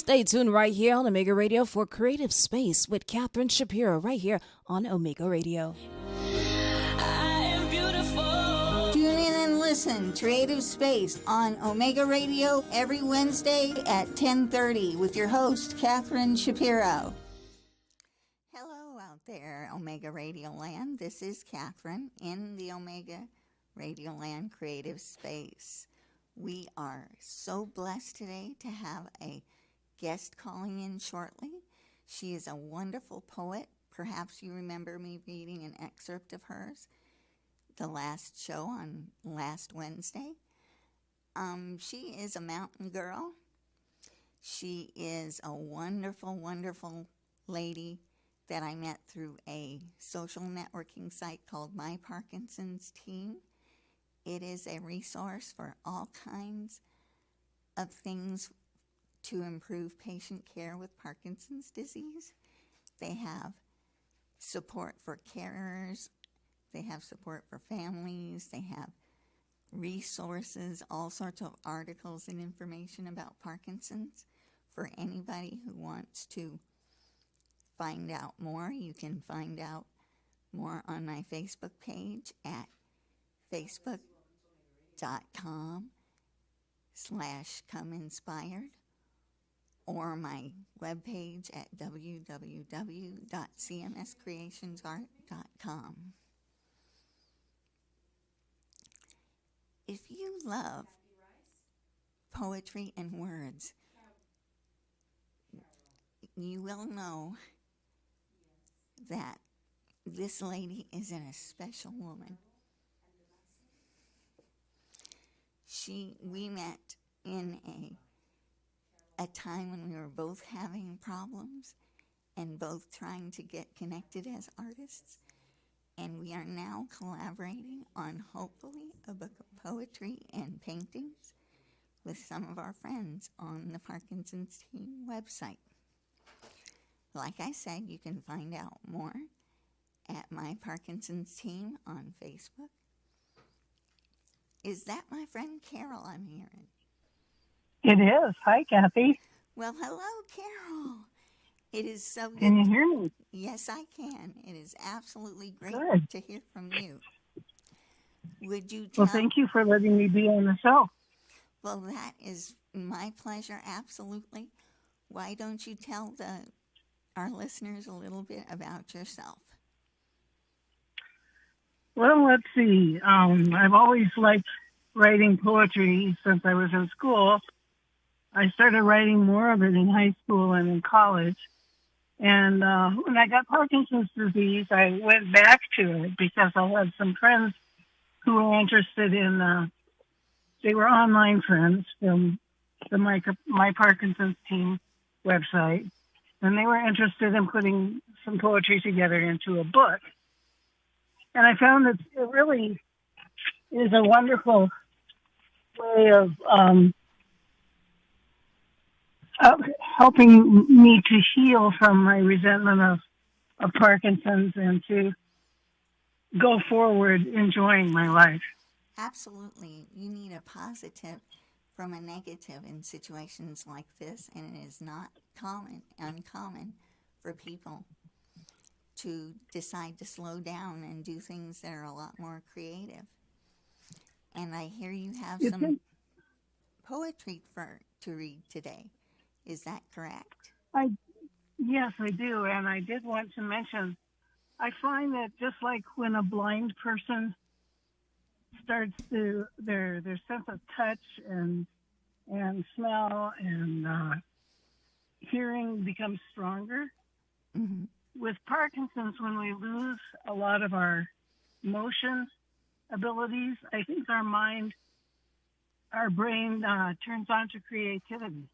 Stay tuned right here on Omega Radio for Creative Space with Catherine Shapiro right here on Omega Radio. I am beautiful. Tune in and listen. Creative Space on Omega Radio every Wednesday at 10:30 with your host, Catherine Shapiro. Hello out there, Omega Radio Land. This is Catherine in the Omega Radio Land Creative Space. We are so blessed today to have a guest calling in shortly. She is a wonderful poet. Perhaps you remember me reading an excerpt of hers the last show on last Wednesday. She is a mountain girl. She is a wonderful, wonderful lady that I met through a social networking site called My Parkinson's Team. It is a resource for all kinds of things to improve patient care with Parkinson's disease. They have support for carers. They have support for families. They have resources, all sorts of articles and information about Parkinson's for anybody who wants to find out more. You can find out more on my Facebook page at facebook.com/comeinspired or my webpage at www.cmscreationsart.com. If you love poetry and words, you will know that this lady is an special woman. We met in a time when we were both having problems and both trying to get connected as artists. And we are now collaborating on, hopefully, a book of poetry and paintings with some of our friends on the Parkinson's Team website. Like I said, you can find out more at My Parkinson's Team on Facebook. Is that my friend Carol I'm hearing? It is. Hi, Kathy. Well, hello, Carol. It is so good. Can you hear me? Yes, I can. It is absolutely great Good. to hear from you. Would you tell... Well, thank you for letting me be on the show. Well, that is my pleasure, absolutely. Why don't you tell our listeners a little bit about yourself? Well, let's see. I've always liked writing poetry since I was in school. I started writing more of it in high school and in college. And when I got Parkinson's disease, I went back to it because I had some friends who were interested in, they were online friends from the My Parkinson's Team website. And they were interested in putting some poetry together into a book. And I found that it really is a wonderful way of helping me to heal from my resentment of Parkinson's and to go forward enjoying my life. Absolutely. You need a positive from a negative in situations like this, and it is not uncommon for people to decide to slow down and do things that are a lot more creative. And I hear you have some poetry to read today. Is that correct? Yes, I do. And I did want to mention, I find that just like when a blind person starts to, their sense of touch and smell and hearing becomes stronger. Mm-hmm. With Parkinson's, when we lose a lot of our motion abilities, I think our brain turns on to creativity.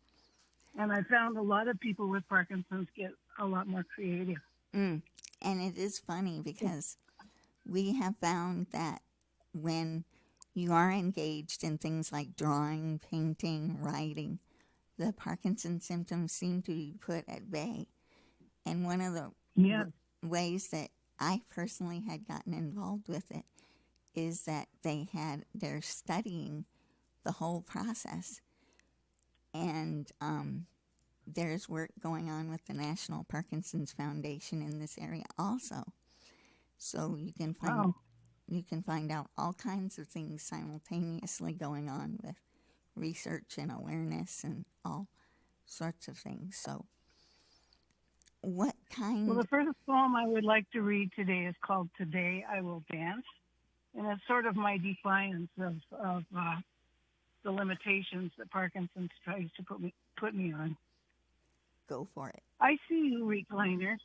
And I found a lot of people with Parkinson's get a lot more creative. And it is funny because we have found that when you are engaged in things like drawing, painting, writing, the Parkinson's symptoms seem to be put at bay. And one of the ways that I personally had gotten involved with it is that they're studying the whole process. And there's work going on with the National Parkinson's Foundation in this area also. So you can find out all kinds of things simultaneously going on with research and awareness and all sorts of things. So what kind... Well, the first poem I would like to read today is called Today I Will Dance. And it's sort of my defiance of the limitations that Parkinson's tries to put me on. Go for it. I see you, recliner.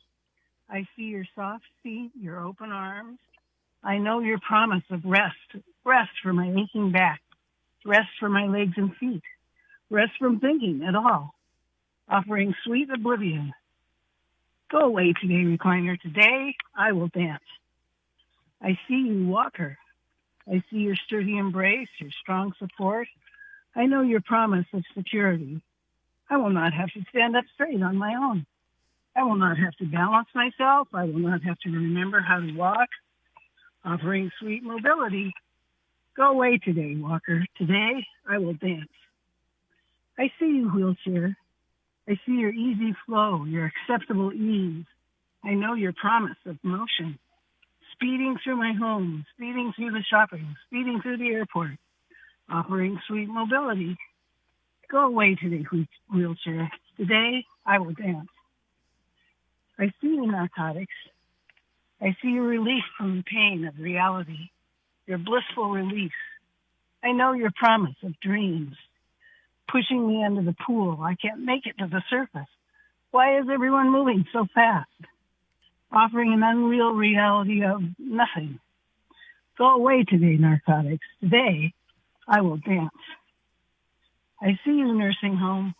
I see your soft feet, your open arms. I know your promise of rest for my aching back, rest for my legs and feet, rest from thinking at all, offering sweet oblivion. Go away today, recliner. Today I will dance. I see you, walker. I see your sturdy embrace, your strong support. I know your promise of security. I will not have to stand up straight on my own. I will not have to balance myself. I will not have to remember how to walk, offering sweet mobility. Go away today, walker. Today I will dance. I see you, wheelchair. I see your easy flow, your acceptable ease. I know your promise of motion. Speeding through my home, speeding through the shopping, speeding through the airport, offering sweet mobility. Go away today, wheelchair. Today, I will dance. I see you, narcotics. I see your relief from the pain of reality, your blissful release. I know your promise of dreams, pushing me into the pool. I can't make it to the surface. Why is everyone moving so fast? Offering an unreal reality of nothing. Go away today, narcotics. Today, I will dance. I see you, nursing home.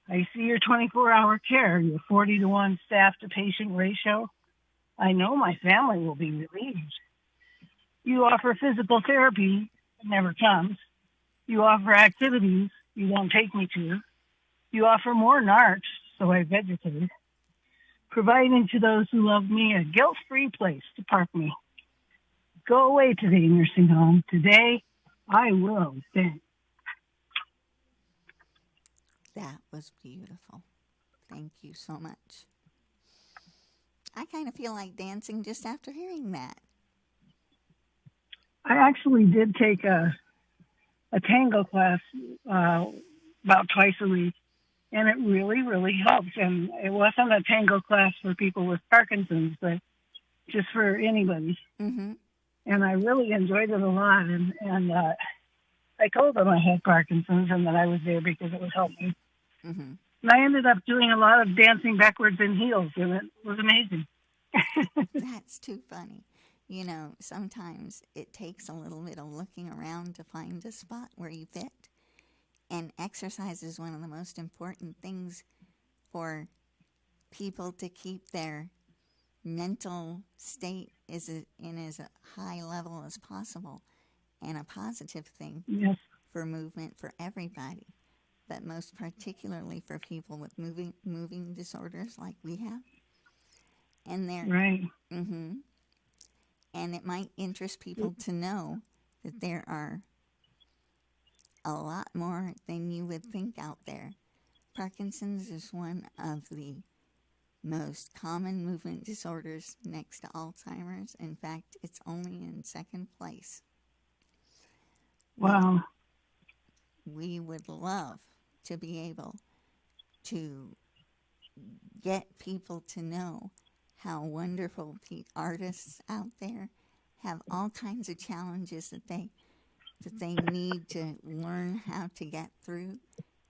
I see your 24-hour care, your 40-to-1 staff-to-patient ratio. I know my family will be relieved. You offer physical therapy. It never comes. You offer activities you won't take me to. You offer more narcs, so I vegetate. Providing to those who love me a guilt-free place to park me. Go away today, nursing home. Today, I will dance. That was beautiful. Thank you so much. I kind of feel like dancing just after hearing that. I actually did take a tango class about twice a week, and it really, really helped. And it wasn't a tango class for people with Parkinson's, but just for anybody. Mm-hmm. And I really enjoyed it a lot. And I told them I had Parkinson's and that I was there because it would help me. Mm-hmm. And I ended up doing a lot of dancing backwards in heels, and it was amazing. That's too funny. You know, sometimes it takes a little bit of looking around to find a spot where you fit. And exercise is one of the most important things for people to keep their mental state in as a high level as possible, and a positive thing Yes. for movement for everybody, but most particularly for people with moving disorders like we have. And they're Right. Mm-hmm. And it might interest people to know that there are a lot more than you would think out there. Parkinson's is one of the most common movement disorders next to Alzheimer's. In fact, it's only in second place. Wow. We would love to be able to get people to know how wonderful artists out there have all kinds of challenges that they need to learn how to get through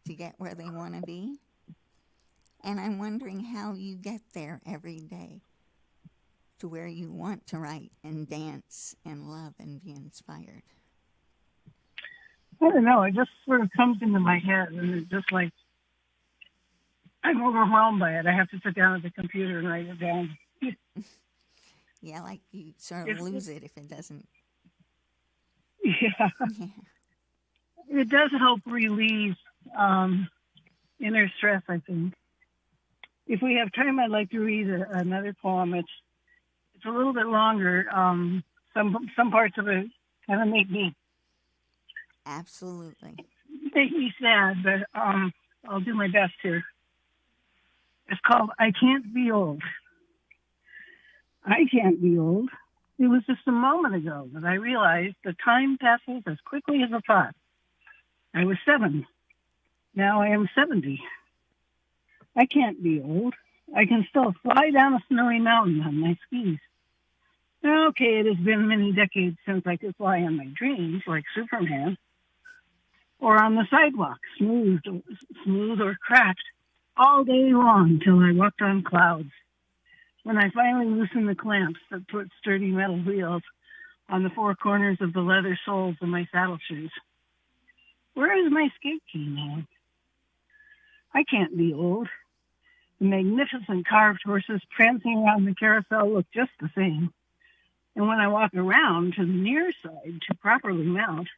to get where they want to be. And I'm wondering how you get there every day to where you want to write and dance and love and be inspired. I don't know. It just sort of comes into my head, and it's just like I'm overwhelmed by it. I have to sit down at the computer and write it down. Yeah, like you sort of lose it if it doesn't. Yeah. Yeah. It does help relieve inner stress, I think. If we have time, I'd like to read another poem. It's a little bit longer. Some parts of it kind of make me Absolutely. sad, but I'll do my best here. It's called I Can't Be Old. I can't be old. It was just a moment ago that I realized the time passes as quickly as a thought. I was 7. Now I am 70. I can't be old. I can still fly down a snowy mountain on my skis. Okay, it has been many decades since I could fly in my dreams like Superman, or on the sidewalk, smooth or cracked, all day long till I walked on clouds. When I finally loosened the clamps that put sturdy metal wheels on the 4 corners of the leather soles of my saddle shoes. Where is my skate key now? I can't be old. The magnificent carved horses prancing around the carousel look just the same. And when I walk around to the near side to properly mount,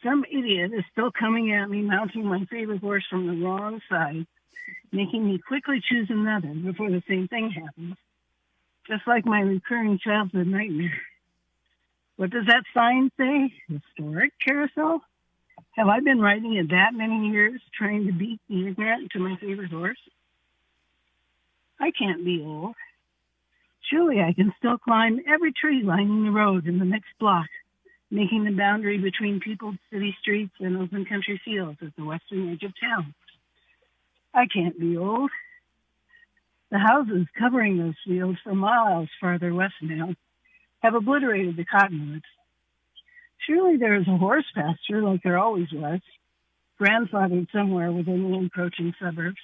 some idiot is still coming at me mounting my favorite horse from the wrong side, making me quickly choose another before the same thing happens, just like my recurring childhood nightmare. What does that sign say? Historic carousel? Have I been riding it that many years, trying to beat the ignorant to my favorite horse? I can't be old. Surely I can still climb every tree lining the road in the next block, making the boundary between peopled city streets and open country fields at the western edge of town. I can't be old. The houses covering those fields for miles farther west now have obliterated the cottonwoods. Surely there is a horse pasture like there always was, grandfathered somewhere within the encroaching suburbs,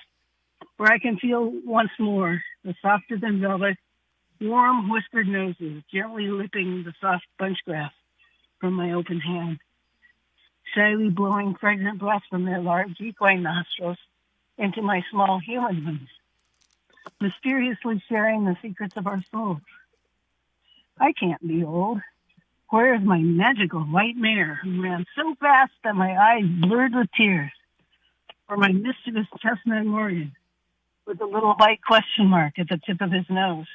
where I can feel once more the softer than velvet, warm whispered noses gently lipping the soft bunch grass from my open hand, shyly blowing fragrant breaths from their large equine nostrils into my small human ones, mysteriously sharing the secrets of our souls. I can't be old. Where is my magical white mare who ran so fast that my eyes blurred with tears? Or my mischievous chestnut Morgan with a little white question mark at the tip of his nose,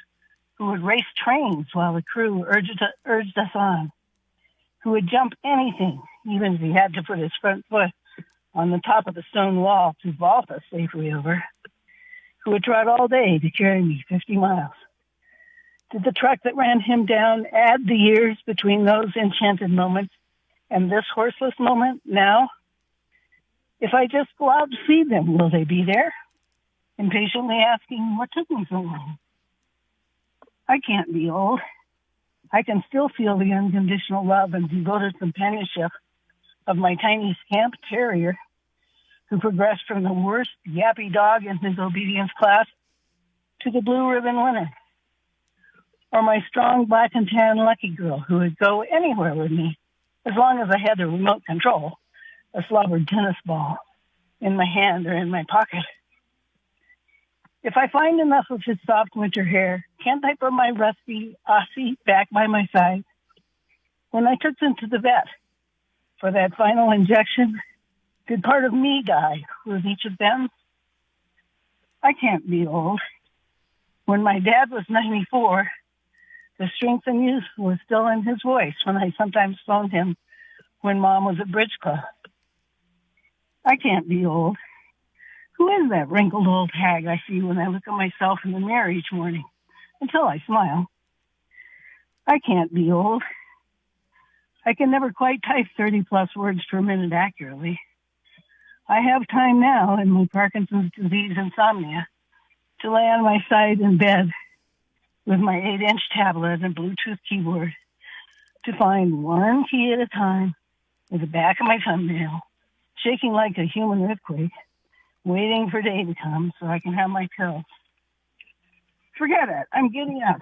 who would race trains while the crew urged us on, who would jump anything, even if he had to put his front foot on the top of the stone wall to vault us safely over, who would trot all day to carry me 50 miles. Did the truck that ran him down add the years between those enchanted moments and this horseless moment now? If I just go out to feed them, will they be there? Impatiently asking, what took me so long? I can't be old. I can still feel the unconditional love and devoted companionship of my tiny scamp terrier, who progressed from the worst yappy dog in his obedience class to the blue ribbon winner. Or my strong black and tan lucky girl who would go anywhere with me as long as I had the remote control, a slobbered tennis ball, in my hand or in my pocket. If I find enough of his soft winter hair, can't I put my rusty Aussie back by my side? When I took them to the vet for that final injection, did part of me die with each of them? I can't be old. When my dad was 94, the strength and youth was still in his voice when I sometimes phoned him when Mom was at bridge club. I can't be old. Who is that wrinkled old hag I see when I look at myself in the mirror each morning? Until I smile. I can't be old. I can never quite type 30-plus words per minute accurately. I have time now in my Parkinson's disease insomnia to lay on my side in bed with my 8-inch tablet and Bluetooth keyboard to find one key at a time with the back of my thumbnail, shaking like a human earthquake, waiting for day to come so I can have my pills. Forget it. I'm getting up.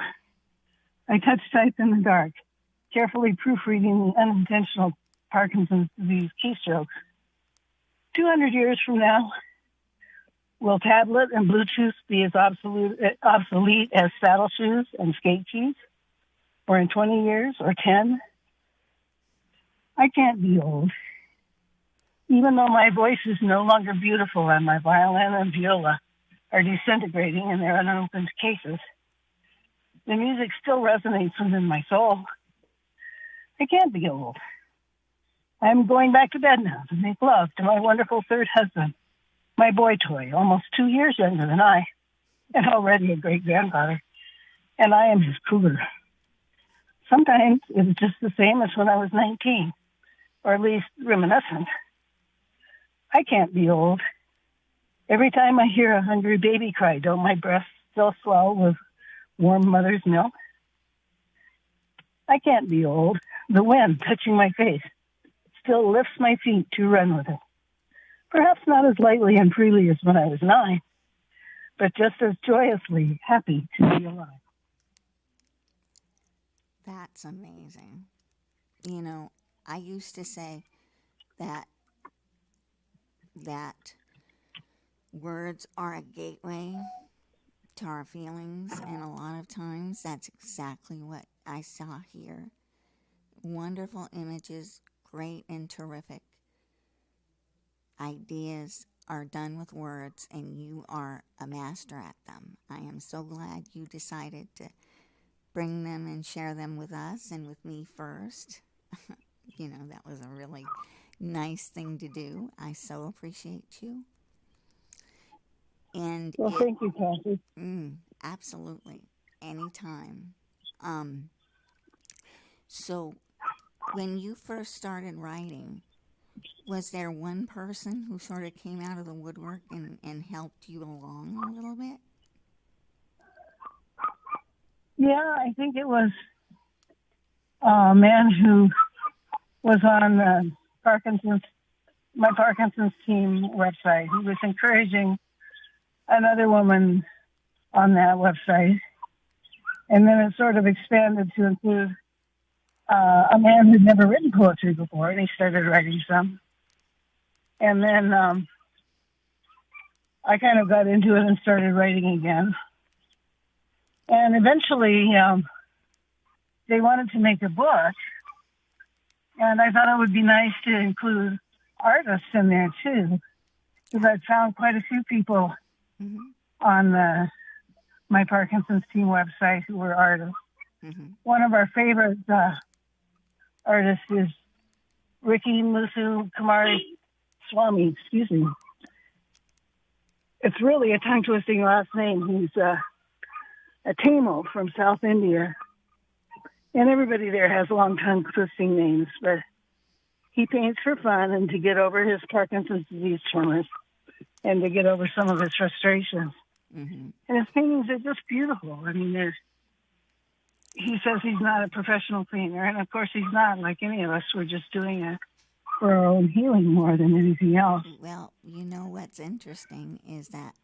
I touch type in the dark, carefully proofreading the unintentional Parkinson's disease keystrokes. 200 years from now, will tablet and Bluetooth be as obsolete as saddle shoes and skate keys? Or in 20 years or 10? I can't be old. Even though my voice is no longer beautiful and my violin and viola are disintegrating in their unopened cases, the music still resonates within my soul. I can't be old. I'm going back to bed now to make love to my wonderful third husband, my boy toy, almost 2 years younger than I, and already a great-grandfather, and I am his cougar. Sometimes it's just the same as when I was 19, or at least reminiscent. I can't be old. Every time I hear a hungry baby cry, don't my breasts still swell with warm mother's milk? I can't be old. The wind touching my face still lifts my feet to run with it. Perhaps not as lightly and freely as when I was 9, but just as joyously happy to be alive. That's amazing. You know, I used to say that words are a gateway to our feelings, and a lot of times that's exactly what I saw here. Wonderful images, great and terrific ideas are done with words, and you are a master at them. I am so glad you decided to bring them and share them with us and with me first. You know, that was a really nice thing to do. I so appreciate you. And Well, thank you, Kathy. Absolutely. Anytime. So when you first started writing, was there one person who sort of came out of the woodwork and helped you along a little bit? Yeah, I think it was a man who was on my Parkinson's team website. He was encouraging another woman on that website. And then it sort of expanded to include a man who'd never written poetry before, and he started writing some. And then I kind of got into it and started writing again. And eventually they wanted to make a book, and I thought it would be nice to include artists in there too, because I'd found quite a few people on my Parkinson's team website who were artists. One of our favorite artists is Ricky Musu Kumari Swami, excuse me. It's really a tongue-twisting last name. He's a Tamil from South India. And everybody there has long tongue-twisting names, but he paints for fun and to get over his Parkinson's disease tremors and to get over some of his frustrations. And his paintings are just beautiful. I mean, he says he's not a professional painter, and of course he's not. Like any of us, we're just doing it for our own healing more than anything else. Well, you know what's interesting is that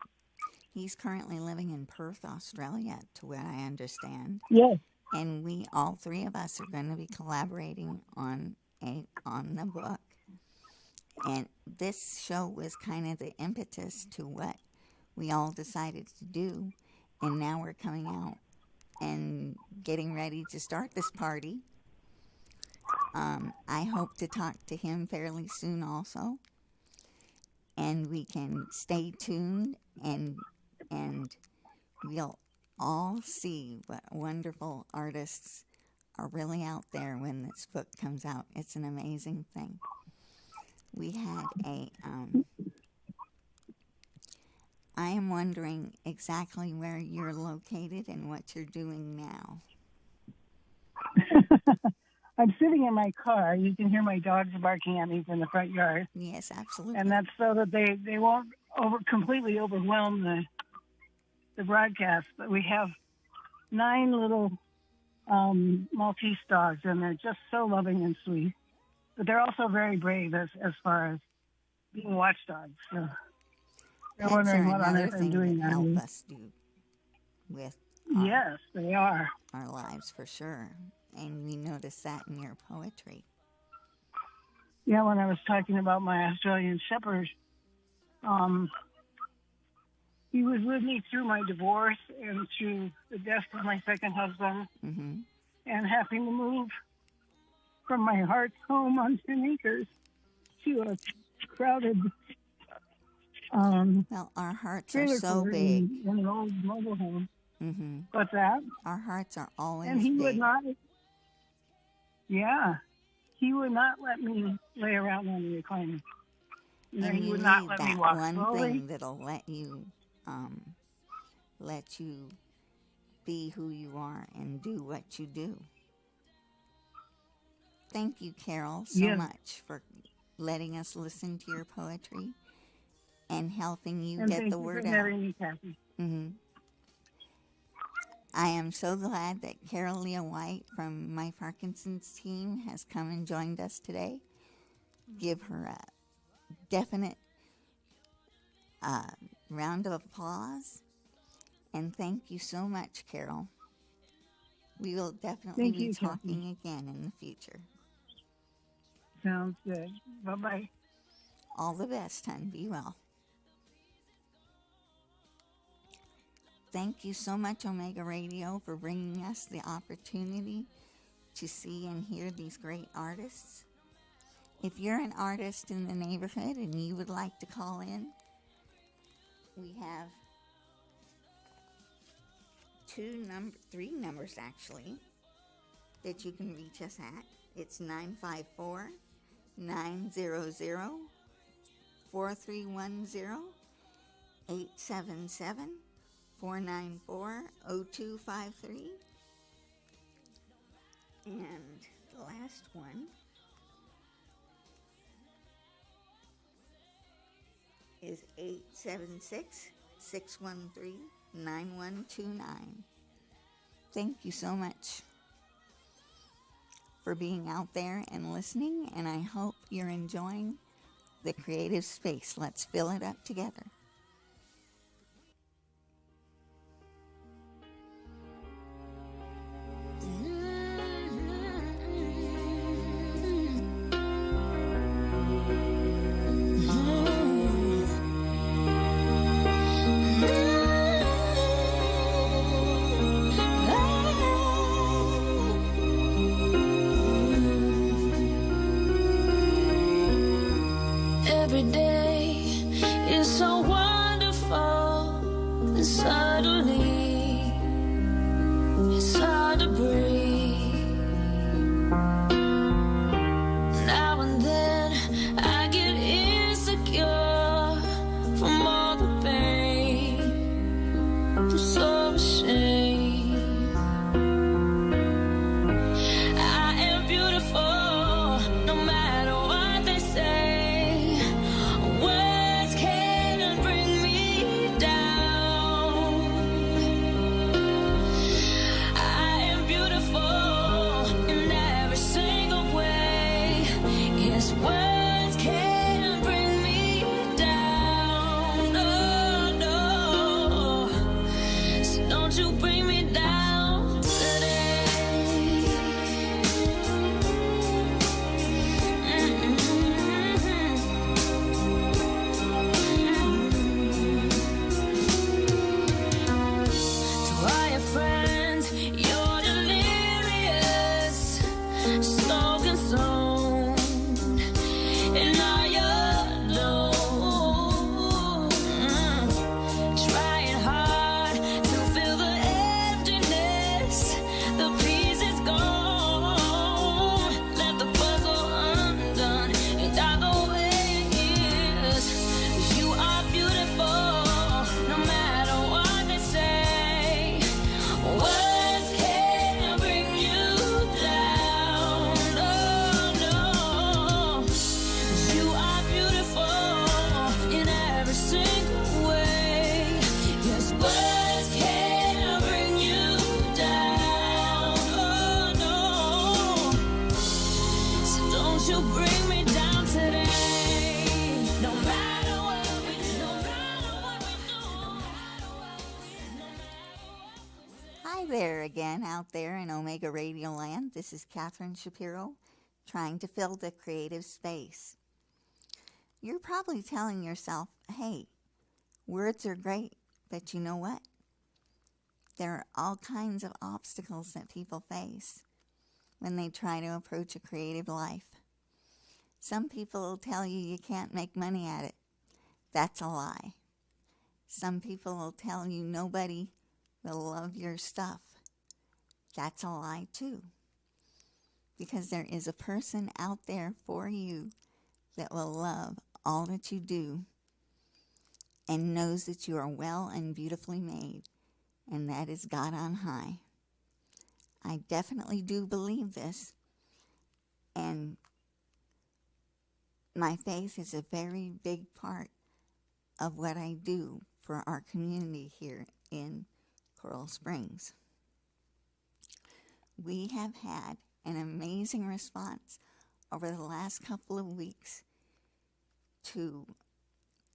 he's currently living in Perth, Australia, to what I understand. Yes. And we, all three of us, are going to be collaborating on the book. And this show was kind of the impetus to what we all decided to do. And now we're coming out and getting ready to start this party. I hope to talk to him fairly soon also. And we can stay tuned and we'll all see what wonderful artists are really out there when this book comes out. It's an amazing thing. We had I am wondering exactly where you're located and what you're doing now. I'm sitting in my car. You can hear my dogs barking at me from the front yard. Yes, absolutely. And that's so that they won't completely overwhelm the broadcast. But we have 9 little Maltese dogs, and they're just so loving and sweet. But they're also very brave as far as being watchdogs. So they're wondering what on earth I'm doing now. Help us do with yes, they are our lives for sure. And we notice that in your poetry. Yeah, when I was talking about my Australian Shepherd, he was with me through my divorce and through the death of my second husband, and having to move from my heart's home on 10 acres to a crowded well, our hearts are so big. In an old mobile home. What's that? Our hearts are always and he big. would not. Yeah, he would not let me lay around on the recliner. And he you would not need let that me walk one slowly. thing that'll let you let you be who you are and do what you do. Thank you, Carol, so much for letting us listen to your poetry and helping you And get thank the you word for out. having me, Kathy. I am so glad that Carol Leah White from My Parkinson's team has come and joined us today. Give her a definite round of applause. And thank you so much, Carol. We will definitely Thank be you, talking Kathy. again in the future. Sounds good. Bye-bye. All the best, hon. Be well. Thank you so much, Omega Radio, for bringing us the opportunity to see and hear these great artists. If you're an artist in the neighborhood and you would like to call in, we have three numbers actually that you can reach us at. It's 954-900-4310, 877-494-0253, and the last one is 876-613-9129. Thank you so much for being out there and listening, and I hope you're enjoying the creative space. Let's fill it up together. Every day is so wonderful, and suddenly it's hard to breathe. Now and then I get insecure from all the pain. I'm so ashamed. I am beautiful, no matter what they say. Words can't bring me down. I am beautiful in every single way. Yes, words can't bring me down. No, no. So don't you bring me down today. To all your friends, you're delirious, so consumed in all your doom. Trying hard to fill the emptiness, the peace is gone. Let the puzzle undone and die the way it is. You are beautiful, no matter what they say. Words can't bring you down. No, no. You are beautiful in every single way. Yes, words can't bring you down. Oh, no. So don't you bring me down today. No matter what we do, no matter what we do, no matter what we do. Hi there again out there in Omega Radio Land. This is Catherine Shapiro trying to fill the creative space. You're probably telling yourself, hey, words are great, but you know what? There are all kinds of obstacles that people face when they try to approach a creative life. Some people will tell you you can't make money at it. That's a lie. Some people will tell you nobody will love your stuff. That's a lie too. Because there is a person out there for you that will love all that you do and knows that you are well and beautifully made and that is God on high. I definitely do believe this, and my faith is a very big part of what I do for our community here in Coral Springs. We have had an amazing response over the last couple of weeks to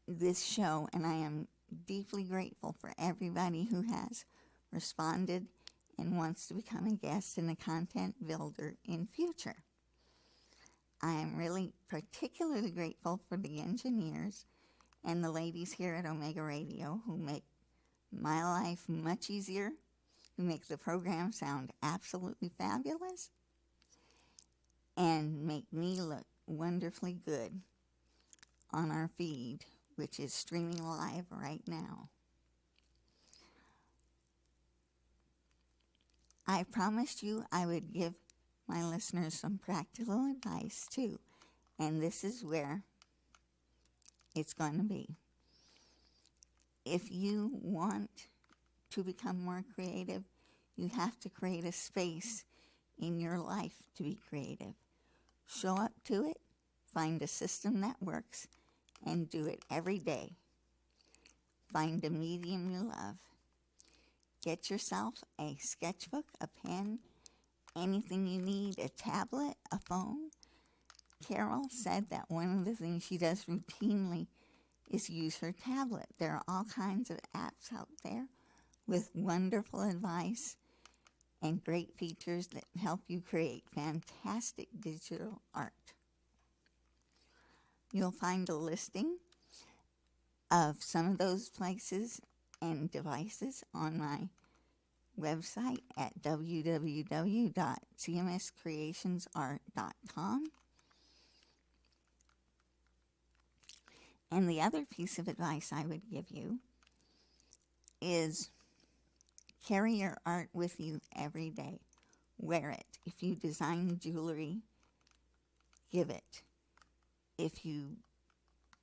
this show, and I am deeply grateful for everybody who has responded and wants to become a guest and a content builder in future. I am really particularly grateful for the engineers and the ladies here at Omega Radio who make my life much easier, who make the program sound absolutely fabulous, and make me look wonderfully good on our feed, which is streaming live right now. I promised you I would give my listeners some practical advice too, and this is where it's going to be. If you want to become more creative, you have to create a space in your life to be creative. Show up to it, find a system that works, and do it every day. Find a medium you love. Get yourself a sketchbook, a pen, anything you need, a tablet, a phone. Carol said that one of the things she does routinely is use her tablet. There are all kinds of apps out there with wonderful advice and great features that help you create fantastic digital art. You'll find a listing of some of those places and devices on my website at www.cmscreationsart.com. And the other piece of advice I would give you is carry your art with you every day. Wear it. If you design jewelry, give it. If you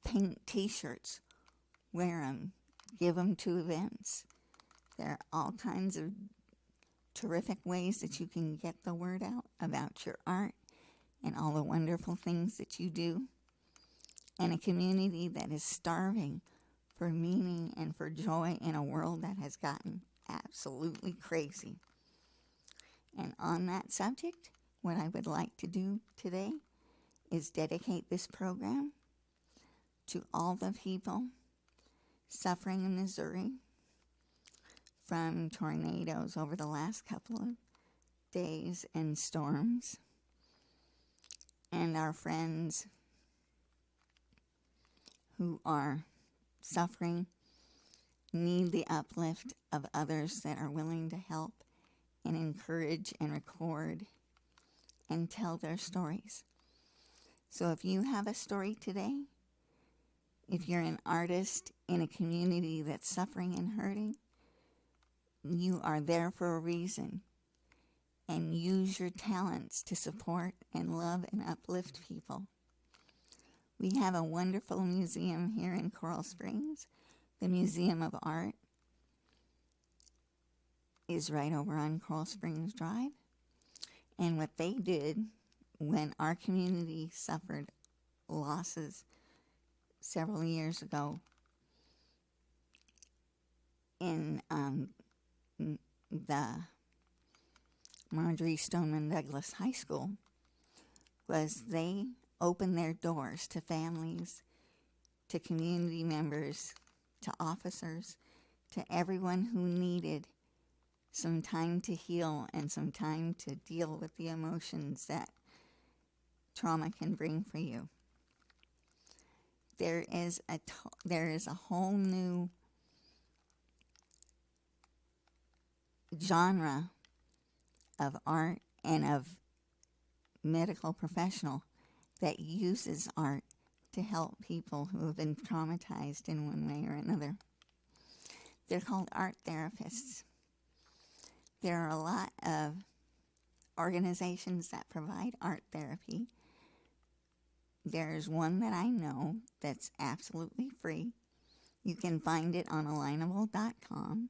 paint t-shirts, wear them. Give them to events. There are all kinds of terrific ways that you can get the word out about your art and all the wonderful things that you do. And a community that is starving for meaning and for joy in a world that has gotten absolutely crazy. And on that subject, what I would like to do today is dedicate this program to all the people suffering in Missouri from tornadoes over the last couple of days and storms, and our friends who are suffering need the uplift of others that are willing to help and encourage and record and tell their stories. So if you have a story today, if you're an artist in a community that's suffering and hurting, you are there for a reason. And use your talents to support and love and uplift people. We have a wonderful museum here in Coral Springs. The Museum of Art is right over on Coral Springs Drive. And what they did when our community suffered losses several years ago in the Marjorie Stoneman Douglas High School was they opened their doors to families, to community members, to officers, to everyone who needed some time to heal and some time to deal with the emotions that trauma can bring for you. There is a whole new genre of art and of medical professional that uses art to help people who have been traumatized in one way or another. They're called art therapists. There are a lot of organizations that provide art therapy. There's one that I know that's absolutely free. You can find it on alignable.com.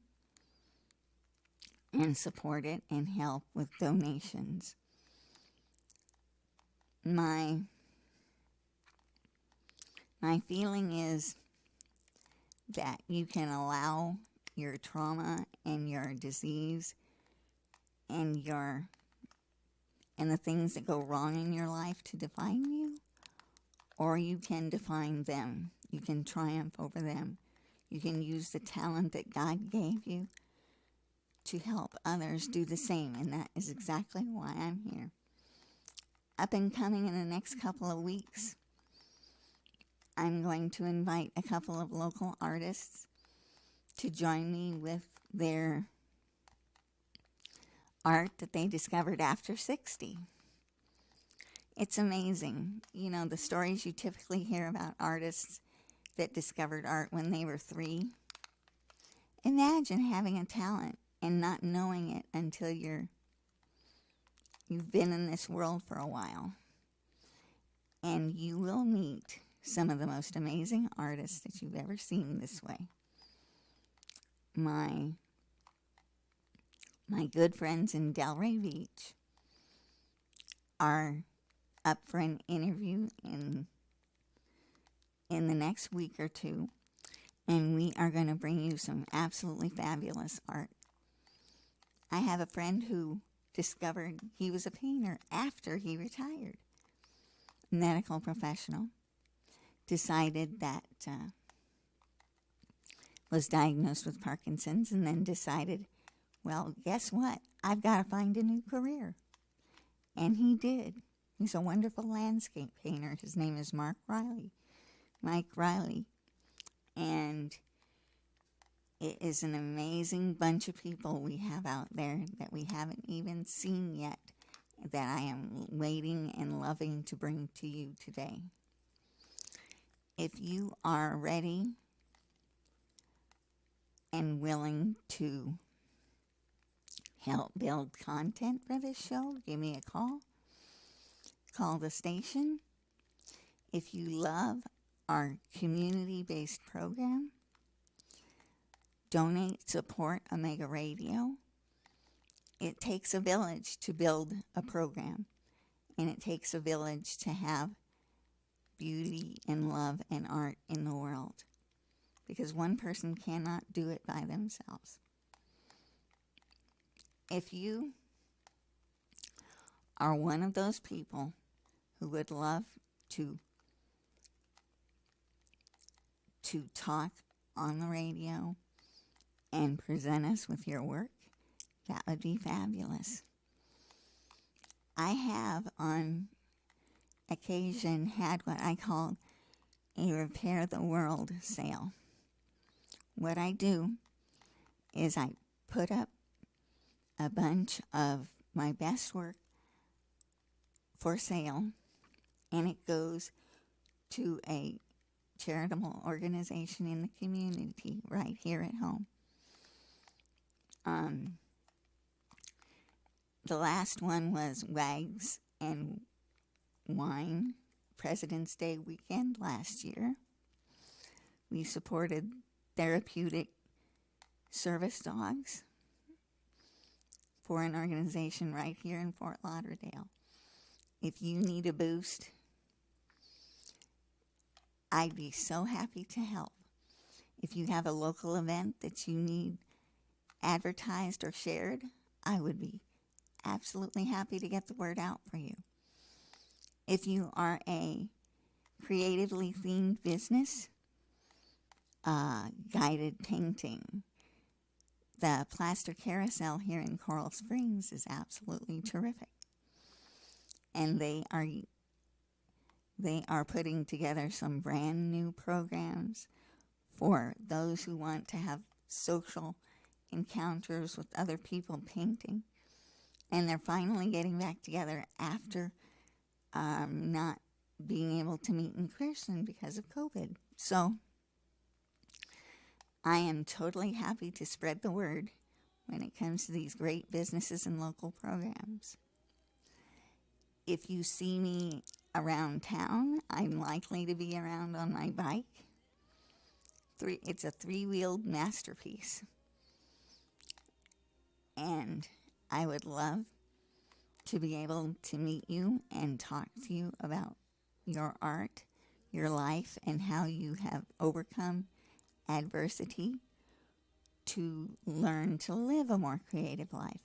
and support it and help with donations. My feeling is that you can allow your trauma and your disease and the things that go wrong in your life to define you, or you can define them. You can triumph over them. You can use the talent that God gave you to help others do the same, and that is exactly why I'm here. Up and coming in the next couple of weeks, I'm going to invite a couple of local artists to join me with their art that they discovered after 60. It's amazing. You know, the stories you typically hear about artists that discovered art when they were 3. Imagine having a talent and not knowing it until you've been in this world for a while. And you will meet some of the most amazing artists that you've ever seen this way. My good friends in Delray Beach are up for an interview in the next week or two, and we are going to bring you some absolutely fabulous art. I have a friend who discovered he was a painter after he retired. Medical professional. Decided that was diagnosed with Parkinson's, and then decided, well, guess what? I've got to find a new career. And he did. He's a wonderful landscape painter. His name is Mike Riley. And it is an amazing bunch of people we have out there that we haven't even seen yet, that I am waiting and loving to bring to you today. If you are ready and willing to help build content for this show, give me a call. Call the station. If you love our community-based program, donate, support Omega Radio. It takes a village to build a program, and it takes a village to have beauty and love and art in the world, because one person cannot do it by themselves. If you are one of those people who would love to talk on the radio and present us with your work, that would be fabulous. I have on occasion had what I call a Repair the World sale. What I do is I put up a bunch of my best work for sale, and it goes to a charitable organization in the community right here at home. The last one was Wags and Wine President's Day weekend last year. We supported therapeutic service dogs for an organization right here in Fort Lauderdale. If you need a boost, I'd be so happy to help. If you have a local event that you need advertised or shared, I would be absolutely happy to get the word out for you. If you are a creatively themed business, guided painting, the Plaster Carousel here in Coral Springs is absolutely terrific. And they are putting together some brand new programs for those who want to have social encounters with other people painting. And they're finally getting back together after not being able to meet in person because of COVID. So I am totally happy to spread the word when it comes to these great businesses and local programs. If you see me around town, I'm likely to be around on my bike. It's a 3-wheeled masterpiece. And I would love to be able to meet you and talk to you about your art, your life, and how you have overcome adversity to learn to live a more creative life.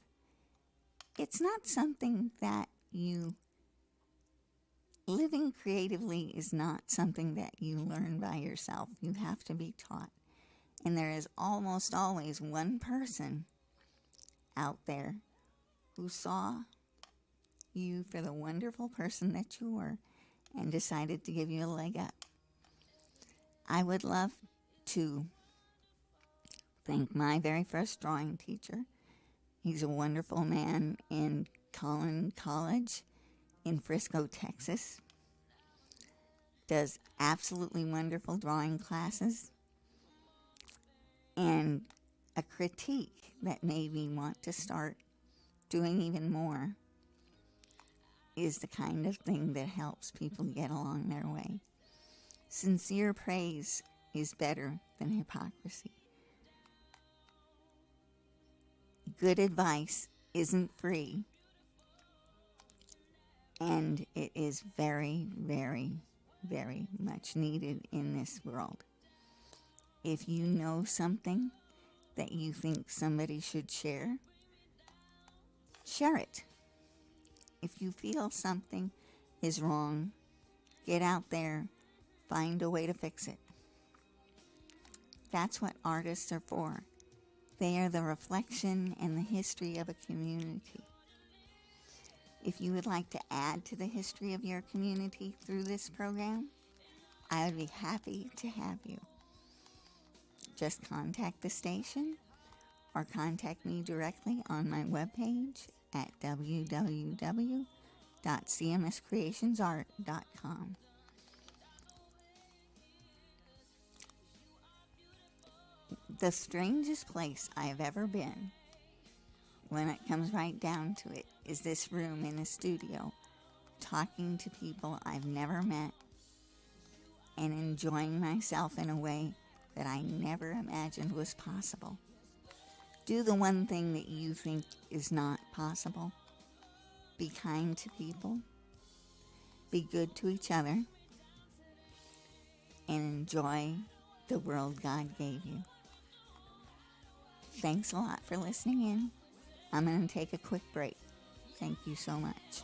It's not something that living creatively is not something that you learn by yourself. You have to be taught. And there is almost always one person out there who saw you for the wonderful person that you were and decided to give you a leg up. I would love to thank my very first drawing teacher. He's a wonderful man in Collin College in Frisco, Texas. Does absolutely wonderful drawing classes. And a critique that made me want to start doing even more is the kind of thing that helps people get along their way. Sincere praise is better than hypocrisy. Good advice isn't free, and it is very, very, very much needed in this world. If you know something that you think somebody should share, share it. If you feel something is wrong, get out there, find a way to fix it. That's what artists are for. They are the reflection and the history of a community. If you would like to add to the history of your community through this program, I would be happy to have you. Just contact the station or contact me directly on my webpage at www.cmscreationsart.com. The strangest place I have ever been, when it comes right down to it, is this room in a studio, talking to people I've never met and enjoying myself in a way that I never imagined was possible. Do the one thing that you think is not possible. Be kind to people. Be good to each other. And enjoy the world God gave you. Thanks a lot for listening in. I'm going to take a quick break. Thank you so much.